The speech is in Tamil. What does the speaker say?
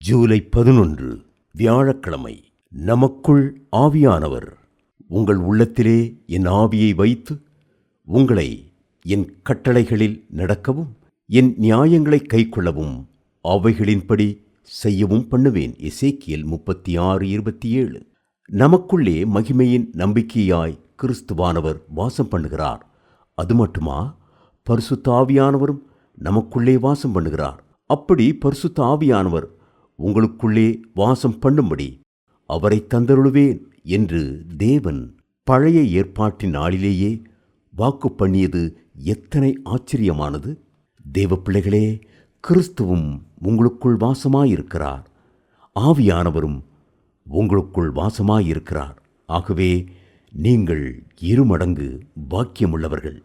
ஜூலை 11 வியாழக்கிழமை. நமக்குள் ஆவியானவர். உங்கள் உள்ளத்திலே என் ஆவியை வைத்து உங்களை என் கட்டளைகளில் நடக்கவும் என் நியாயங்களை கைக்கொள்ளவும் அவைகளின்படி செய்யவும் பண்ணுவேன். எசேக்கியேல் 36:27. நமக்குள்ளே மகிமையின் நம்பிக்கையாய் கிறிஸ்துவானவர் வாசம் பண்ணுகிறார். அது மட்டுமா, பரிசுத்த ஆவியானவரும் நமக்குள்ளே வாசம் பண்ணுகிறார். அப்படி பரிசுத்த ஆவியானவர் உங்களுக்குள்ளே வாசம் பண்ணும்படி அவரை தந்தருளுவேன் என்று தேவன் பழைய ஏற்பாட்டின் நாளிலேயே வாக்கு பண்ணியது எத்தனை ஆச்சரியமானது! தேவ பிள்ளைகளே, கிறிஸ்துவும் உங்களுக்குள் வாசமாயிருக்கிறார். ஆவியானவரும் உங்களுக்குள் வாசமாயிருக்கிறார். ஆகவே நீங்கள் இருமடங்கு பாக்கியமுள்ளவர்கள்.